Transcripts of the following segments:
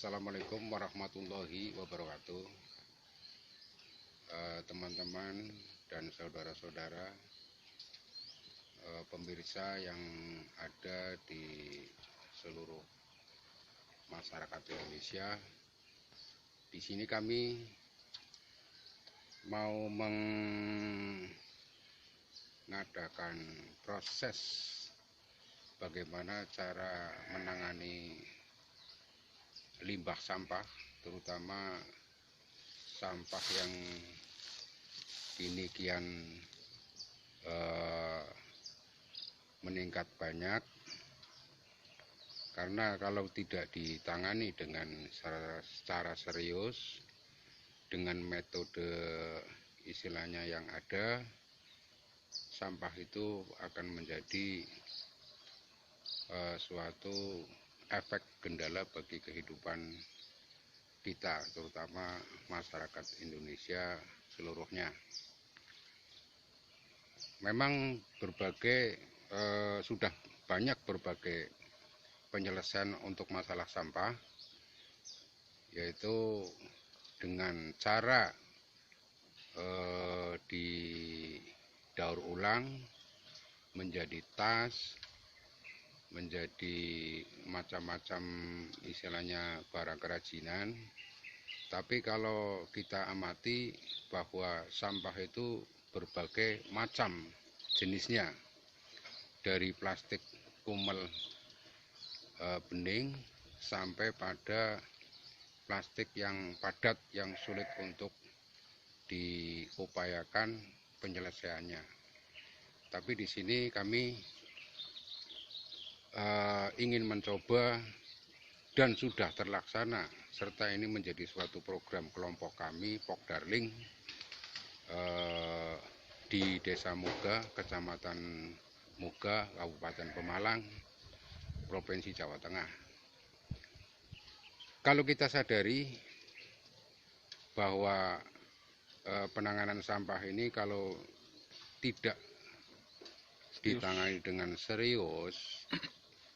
Assalamualaikum warahmatullahi wabarakatuh. Teman-teman dan saudara-saudara pemirsa yang ada di seluruh masyarakat Indonesia. Di sini kami mau mengadakan proses bagaimana cara menangani limbah sampah, terutama sampah yang kini kian meningkat banyak, karena kalau tidak ditangani dengan secara serius dengan metode istilahnya yang ada, sampah itu akan menjadi suatu efek kendala bagi kehidupan kita, terutama masyarakat Indonesia seluruhnya. Memang sudah banyak berbagai penyelesaian untuk masalah sampah, yaitu dengan cara didaur ulang menjadi tas, menjadi macam-macam istilahnya barang kerajinan. Tapi kalau kita amati bahwa sampah itu berbagai macam jenisnya, dari plastik kumel bening sampai pada plastik yang padat yang sulit untuk diupayakan penyelesaiannya. Tapi di sini kami ingin mencoba dan sudah terlaksana, serta ini menjadi suatu program kelompok kami, Pokdarling, di Desa Muga, Kecamatan Muga, Kabupaten Pemalang, Provinsi Jawa Tengah. Kalau kita sadari bahwa penanganan sampah ini kalau tidak ditangani dengan serius,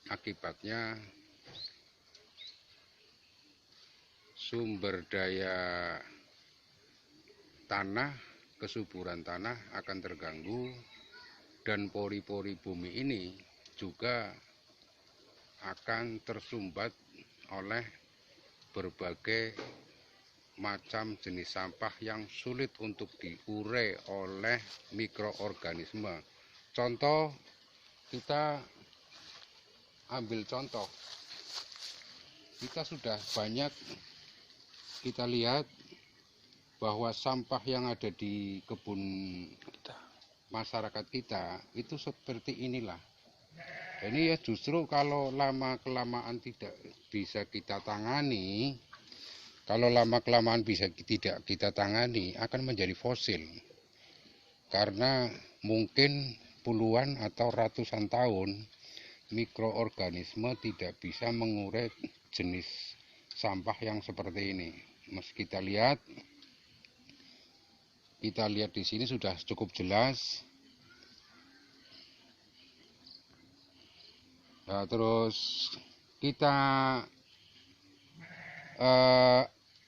akibatnya sumber daya tanah, kesuburan tanah akan terganggu, dan pori-pori bumi ini juga akan tersumbat oleh berbagai macam jenis sampah yang sulit untuk diurai oleh mikroorganisme. Contoh, kita ambil contoh, kita sudah banyak kita lihat bahwa sampah yang ada di kebun masyarakat kita itu seperti inilah. Ini ya justru kalau lama-kelamaan tidak bisa kita tangani, tidak kita tangani, akan menjadi fosil. Karena mungkin puluhan atau ratusan tahun mikroorganisme tidak bisa mengurai jenis sampah yang seperti ini. Meski kita lihat di sini sudah cukup jelas. Nah, terus kita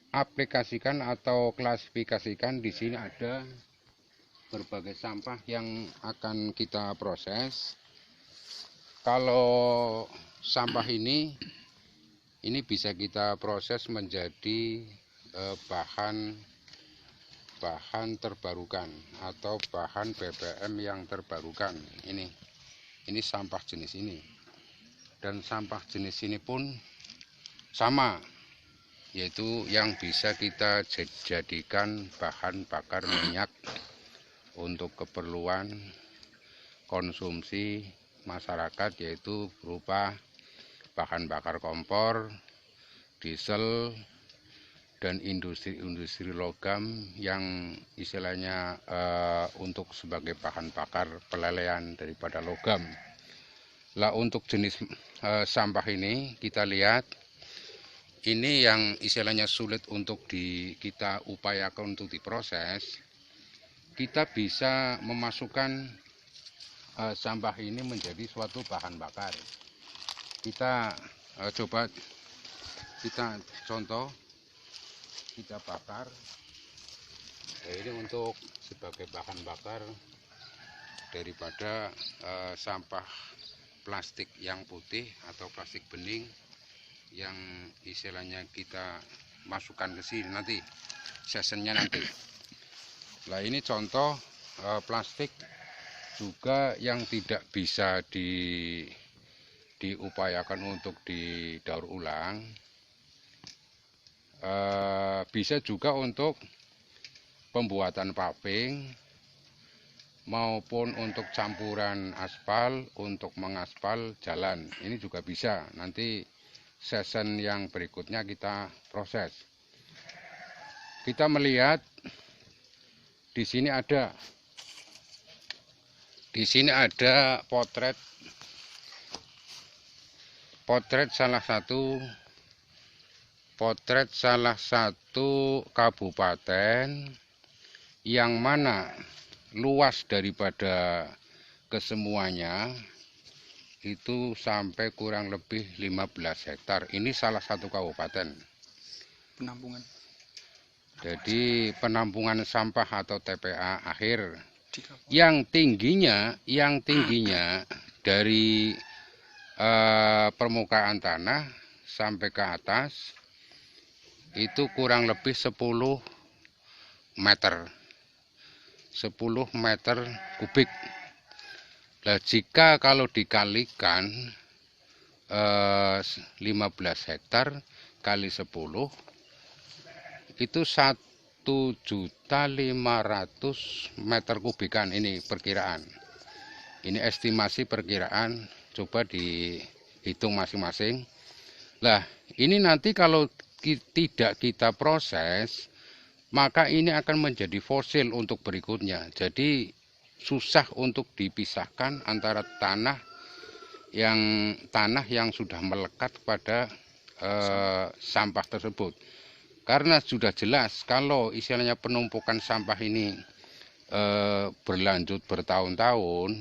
aplikasikan atau klasifikasikan. Di sini ada berbagai sampah yang akan kita proses. Kalau sampah ini bisa kita proses menjadi bahan terbarukan atau bahan BBM yang terbarukan. Ini sampah jenis ini, dan sampah jenis ini pun sama, yaitu yang bisa kita jadikan bahan bakar minyak untuk keperluan konsumsi masyarakat, yaitu berupa bahan bakar kompor, diesel, dan industri logam yang istilahnya untuk sebagai bahan bakar pelelehan daripada logam. Lah, untuk jenis sampah ini kita lihat, ini yang istilahnya sulit untuk kita upayakan untuk diproses. Kita bisa memasukkan sampah ini menjadi suatu bahan bakar. Kita coba kita contoh, kita bakar. Nah, ini untuk sebagai bahan bakar daripada sampah plastik yang putih atau plastik bening yang istilahnya kita masukkan ke sini nanti seasonnya nanti. Nah, ini contoh plastik juga yang tidak bisa diupayakan untuk didaur ulang. Bisa juga untuk pembuatan paving maupun untuk campuran aspal untuk mengaspal jalan. Ini juga bisa. Nanti season yang berikutnya kita proses. Kita melihat di sini ada potret salah satu kabupaten yang mana luas daripada kesemuanya itu sampai kurang lebih 15 hektar. Ini salah satu kabupaten. Penampungan. Jadi penampungan sampah atau TPA akhir yang tingginya dari permukaan tanah sampai ke atas itu kurang lebih 10 meter kubik. Nah, jika kalau dikalikan 15 hektar kali 10 itu 1.500.000 meter kubikan. Ini perkiraan, ini estimasi perkiraan, coba dihitung masing-masing. Nah, ini nanti kalau tidak kita proses, maka ini akan menjadi fosil untuk berikutnya. Jadi susah untuk dipisahkan antara tanah yang sudah melekat pada sampah tersebut. Karena sudah jelas kalau istilahnya penumpukan sampah ini berlanjut bertahun-tahun,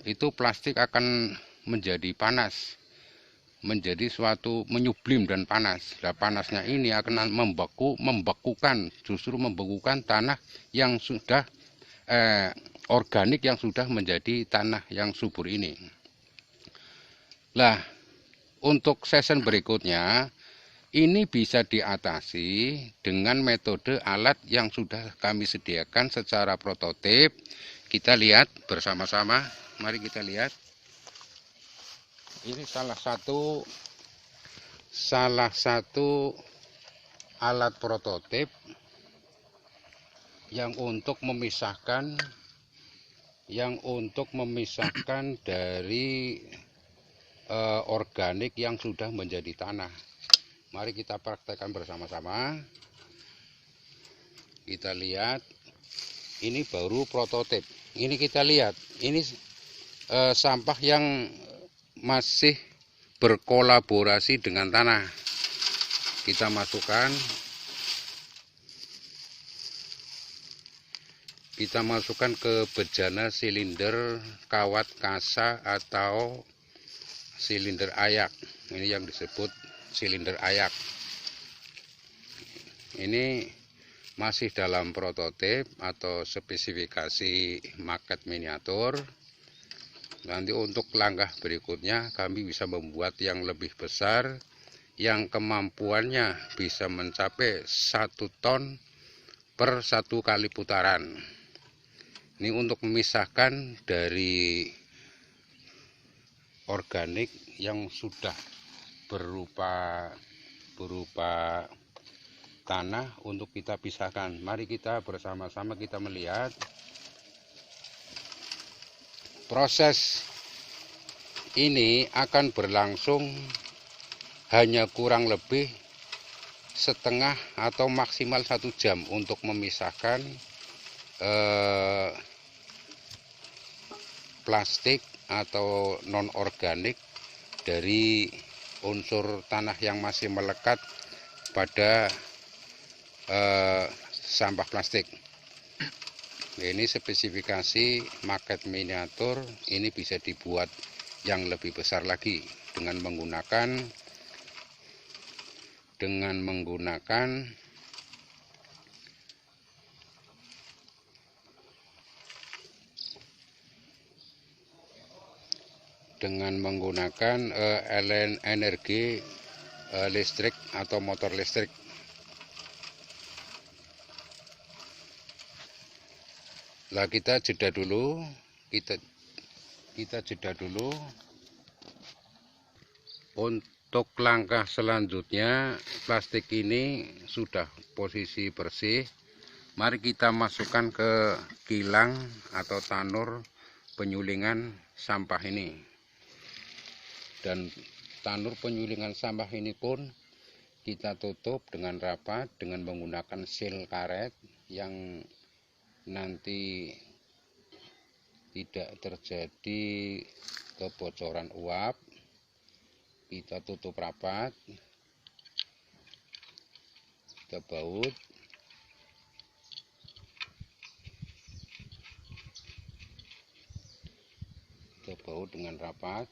itu plastik akan menjadi panas, menjadi suatu menyublim dan panas. Nah, panasnya ini akan membekukan tanah yang sudah organik yang sudah menjadi tanah yang subur ini. Nah, untuk season berikutnya ini bisa diatasi dengan metode alat yang sudah kami sediakan secara prototip. Kita lihat bersama-sama. Mari kita lihat. Ini salah satu alat prototip yang untuk memisahkan dari organik yang sudah menjadi tanah. Mari kita praktekkan bersama-sama. Kita lihat, ini baru prototip. Ini kita lihat, ini sampah yang masih berkolaborasi dengan tanah. Kita masukkan ke bejana silinder kawat kasa atau silinder ayak. Ini yang disebut silinder ayak. Ini masih dalam prototip atau spesifikasi maket miniatur. Nanti untuk langkah berikutnya kami bisa membuat yang lebih besar, yang kemampuannya bisa mencapai 1 ton per 1 kali putaran. Ini untuk memisahkan dari organik yang sudah berupa tanah untuk kita pisahkan. Mari kita bersama-sama kita melihat proses ini akan berlangsung hanya kurang lebih setengah atau maksimal 1 jam untuk memisahkan plastik atau non organik dari unsur tanah yang masih melekat pada sampah plastik. Ini spesifikasi maket miniatur, ini bisa dibuat yang lebih besar lagi dengan menggunakan dengan menggunakan energi listrik atau motor listrik. Lah kita jeda dulu, kita jeda dulu. Untuk langkah selanjutnya, plastik ini sudah posisi bersih. Mari kita masukkan ke kilang atau tanur penyulingan sampah ini. Dan tanur penyulingan sampah ini pun kita tutup dengan rapat dengan menggunakan sil karet yang nanti tidak terjadi kebocoran uap. Kita tutup rapat, kita baut. Kita baut dengan rapat.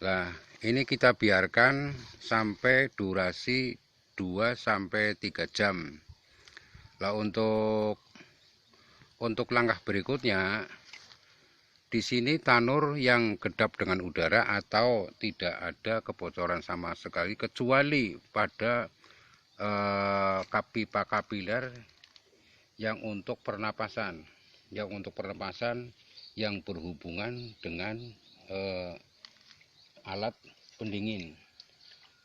Nah, ini kita biarkan sampai durasi 2-3 jam. Lah untuk langkah berikutnya, di sini tanur yang kedap dengan udara atau tidak ada kebocoran sama sekali kecuali pada pipa kapiler yang untuk pernapasan, yang berhubungan dengan alat pendingin.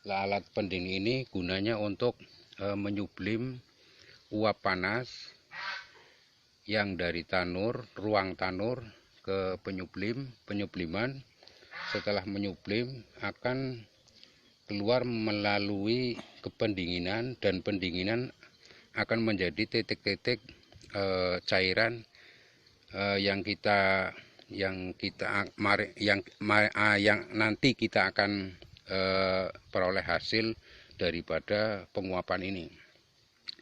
Lah, alat pendingin ini gunanya untuk menyublim uap panas yang dari tanur, ruang tanur ke penyubliman. Setelah menyublim akan keluar melalui kependinginan, dan pendinginan akan menjadi titik-titik cairan yang nanti kita akan peroleh hasil daripada penguapan ini.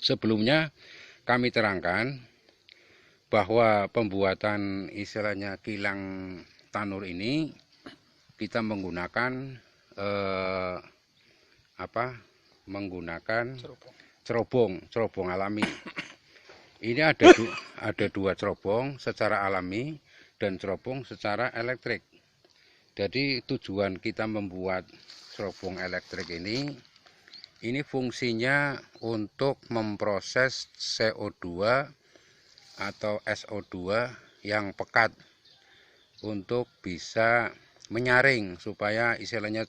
Sebelumnya kami terangkan bahwa pembuatan istilahnya kilang tanur ini kita menggunakan cerobong alami. Ini ada dua cerobong secara alami dan cerobong secara elektrik. Jadi tujuan kita membuat cerobong elektrik ini fungsinya untuk memproses CO2 atau SO2 yang pekat untuk bisa menyaring supaya istilahnya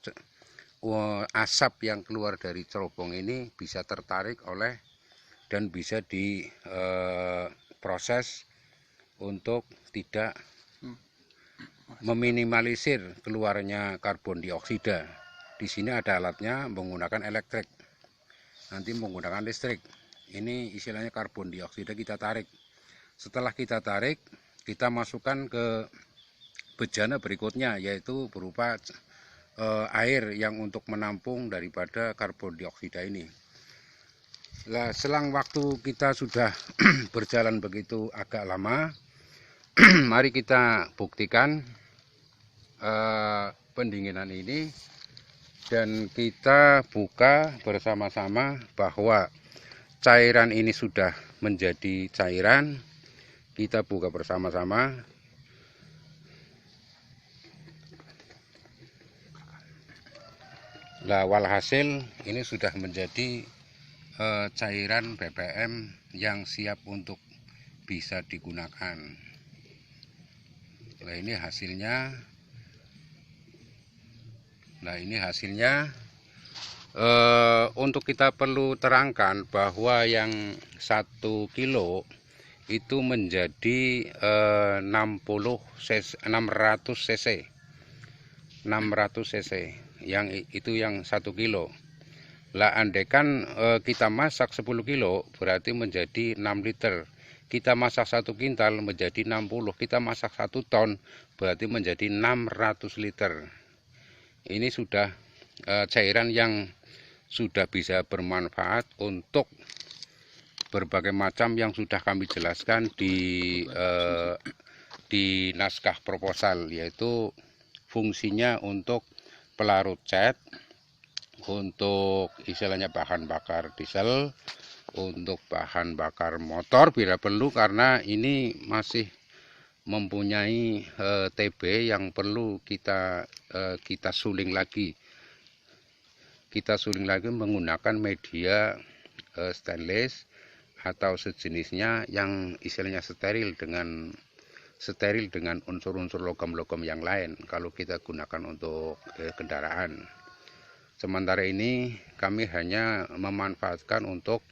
asap yang keluar dari cerobong ini bisa tertarik oleh dan bisa diproses untuk tidak meminimalisir keluarnya karbon dioksida. Di sini ada alatnya menggunakan elektrik, nanti menggunakan listrik. Ini istilahnya karbon dioksida kita tarik. Setelah kita tarik, kita masukkan ke bejana berikutnya, yaitu berupa air yang untuk menampung daripada karbon dioksida ini. Nah, selang waktu kita sudah berjalan begitu agak lama, mari kita buktikan pendinginan ini, dan kita buka bersama-sama bahwa cairan ini sudah menjadi cairan. Kita buka bersama-sama. Nah, walhasil ini sudah menjadi cairan BBM yang siap untuk bisa digunakan. Nah, ini hasilnya. Untuk kita perlu terangkan bahwa yang 1 kilo itu menjadi 600 cc. Yang itu yang 1 kilo. Lah, andaikan kita masak 10 kilo berarti menjadi 6 liter. Kita masak 1 kintal menjadi 60. Kita masak 1 ton berarti menjadi 600 liter. Ini sudah cairan yang sudah bisa bermanfaat untuk berbagai macam yang sudah kami jelaskan di naskah proposal, yaitu fungsinya untuk pelarut cat, untuk istilahnya bahan bakar diesel, untuk bahan bakar motor bila perlu, karena ini masih mempunyai TB yang perlu kita suling lagi. Kita suling lagi menggunakan media stainless atau sejenisnya yang istilahnya steril dengan unsur-unsur logam-logam yang lain kalau kita gunakan untuk kendaraan. Sementara ini kami hanya memanfaatkan untuk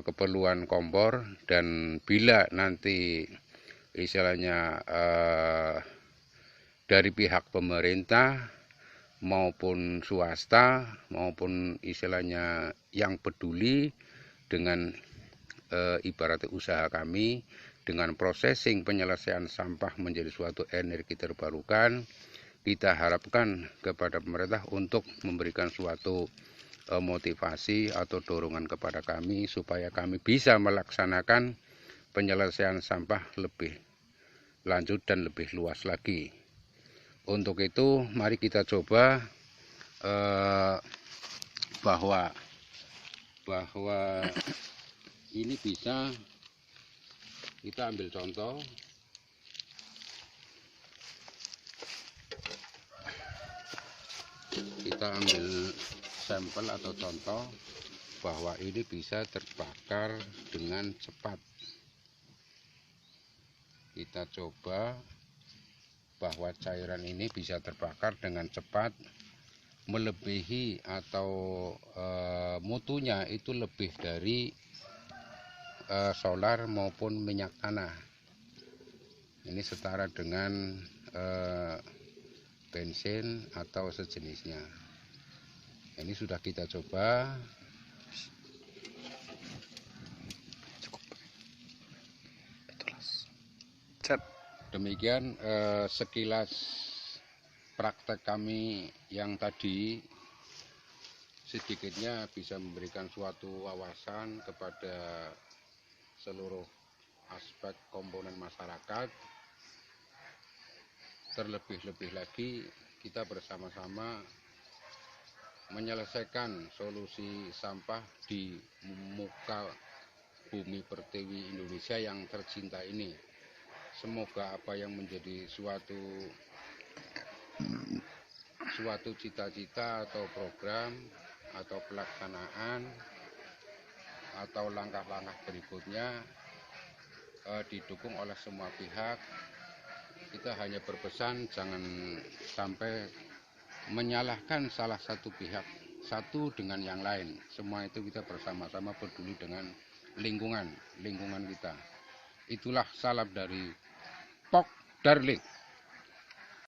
keperluan kompor, dan bila nanti istilahnya dari pihak pemerintah maupun swasta maupun istilahnya yang peduli dengan ibarat usaha kami dengan processing penyelesaian sampah menjadi suatu energi terbarukan, kita harapkan kepada pemerintah untuk memberikan suatu motivasi atau dorongan kepada kami supaya kami bisa melaksanakan penyelesaian sampah lebih lanjut dan lebih luas lagi. Untuk itu mari kita coba bahwa ini bisa kita ambil contoh. Kita ambil sampel atau contoh bahwa ini bisa terbakar dengan cepat. Kita coba bahwa cairan ini bisa terbakar dengan cepat, melebihi atau mutunya itu lebih dari solar maupun minyak tanah. Ini setara dengan bensin atau sejenisnya. Ini sudah kita coba. Demikian sekilas praktek kami yang tadi, sedikitnya bisa memberikan suatu wawasan kepada seluruh aspek komponen masyarakat. Terlebih-lebih lagi kita bersama-sama menyelesaikan solusi sampah di muka bumi pertiwi Indonesia yang tercinta ini. Semoga apa yang menjadi suatu cita-cita atau program atau pelaksanaan atau langkah-langkah berikutnya didukung oleh semua pihak. Kita hanya berpesan jangan sampai menyalahkan salah satu pihak satu dengan yang lain. Semua itu kita bersama-sama peduli dengan lingkungan kita. Itulah salam dari Pok Darling.